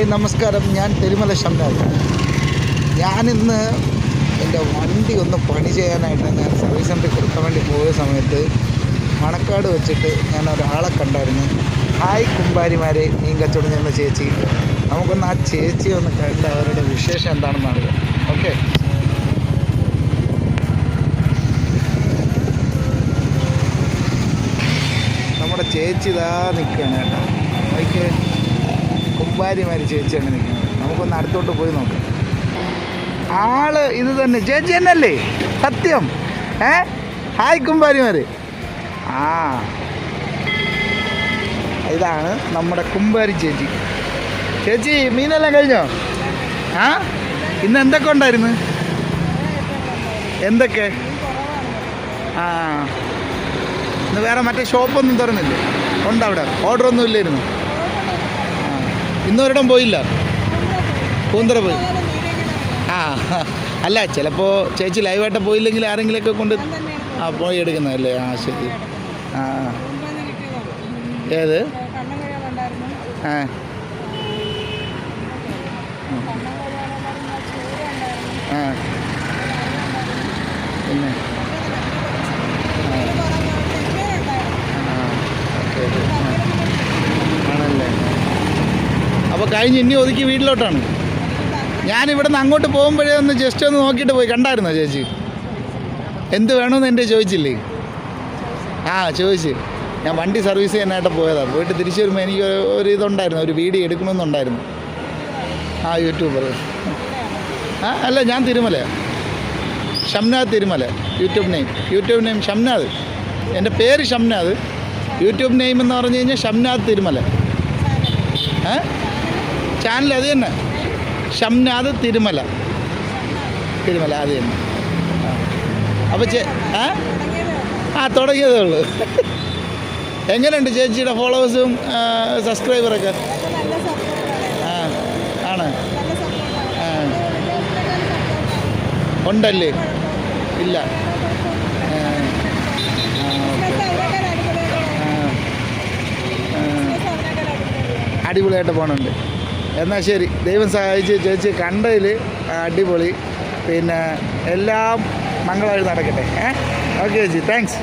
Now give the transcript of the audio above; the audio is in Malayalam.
ഹായ് നമസ്കാരം, ഞാൻ തിരുമല ഷംനാഥ്. ഞാനിന്ന് എൻ്റെ വണ്ടി ഒന്ന് പണി ചെയ്യാനായിട്ട് ഞാൻ സർവീസ് സെൻ്ററിൽ കൊടുക്കാൻ വേണ്ടി പോയ സമയത്ത് മണക്കാട് വെച്ചിട്ട് ഞാൻ ഒരാളെ കണ്ടായിരുന്നു. ഹായ് കുമ്പാരിമാരെ, മീൻ കച്ചവടം ചെയ്യുന്ന ചേച്ചി. നമുക്കൊന്ന് ആ ചേച്ചിയെ ഒന്ന് കണ്ട് അവരുടെ വിശേഷം എന്താണെന്ന് അറിയാം. ഓക്കെ, നമ്മുടെ ചേച്ചി ഇതാ നിൽക്കുകയാണ് കേട്ടോ. ഓക്കെ, കുമ്പാരിമാര് ചേച്ചിയാണ് നിൽക്കുന്നത്. നമുക്കൊന്ന് അടുത്തോട്ട് പോയി നോക്കാം. ആള് ഇത് തന്നെ, ചേച്ചി തന്നെയല്ലേ? സത്യം. ഹായ് കുമ്പാരിമാര്. ആ, ഇതാണ് നമ്മുടെ കുമ്പാരി ചേച്ചി. ചേച്ചി, മീനെല്ലാം കഴിഞ്ഞോ? ആ, ഇന്ന് എന്തൊക്കെ ഉണ്ടായിരുന്നു? എന്തൊക്കെ? ആ, ഇന്ന് വേറെ മറ്റേ ഷോപ്പൊന്നും തുറന്നില്ലേ? ഉണ്ടോ അവിടെ? ഓർഡറൊന്നും ഇല്ലായിരുന്നു? ഇന്നൊരിടം പോയില്ല? പൂന്തറ പോയി. ആ, അല്ല, ചിലപ്പോൾ ചേച്ചി ലൈവായിട്ട് പോയില്ലെങ്കിൽ ആരെങ്കിലുമൊക്കെ കൊണ്ട് പോയി എടുക്കുന്നതല്ലേ? ആ, ശരി. ആ, ഏത്? ആ, ആ, പിന്നെ ആണല്ലേ? അപ്പോൾ കഴിഞ്ഞ് ഇനി ഒതുക്കി വീട്ടിലോട്ടാണ്. ഞാനിവിടെ നിന്ന് അങ്ങോട്ട് പോകുമ്പോഴേ ഒന്ന് ജസ്റ്റ് ഒന്ന് നോക്കിയിട്ട് പോയി. കണ്ടായിരുന്നോ ചേച്ചി? എന്ത് വേണമെന്ന് എൻ്റെ ചോദിച്ചില്ലേ? ആ, ചോദിച്ച്. ഞാൻ വണ്ടി സർവീസ് ചെയ്യാനായിട്ട് പോയതാണ്. പോയിട്ട് തിരിച്ചു വരുമ്പോൾ എനിക്ക് ഒരു ഇതുണ്ടായിരുന്നു, ഒരു വീഡിയോ എടുക്കണമെന്നുണ്ടായിരുന്നു. ആ, യൂട്യൂബർ. ആ, അല്ല, ഞാൻ തിരുമല, ഷംനാഥ് തിരുമല. YouTube name Shamnath. എൻ്റെ പേര് ഷംനാഥ്. യൂട്യൂബ് നെയിം എന്ന് പറഞ്ഞു കഴിഞ്ഞാൽ ഷംനാഥ് തിരുമല. ചാനൽ അത് തന്നെ, ഷംനാഥ് തിരുമല. അത് തന്നെ. അപ്പോൾ തുടങ്ങിയതേ ഉള്ളൂ. എങ്ങനെയുണ്ട് ചേച്ചിയുടെ ഫോളോവേഴ്സും സബ്സ്ക്രൈബറൊക്കെ? ആണ്. ഉണ്ടല്ലേ? ഇല്ല. അടിപൊളിയായിട്ട് പോകണുണ്ട്. എന്നാൽ ശരി, ദൈവം സഹായിച്ച് ചേച്ചി കണ്ടതിൽ അടിപൊളി. പിന്നെ എല്ലാം മംഗളമായിട്ട് നടക്കട്ടെ. ഓക്കെ ചേച്ചി, താങ്ക്സ്.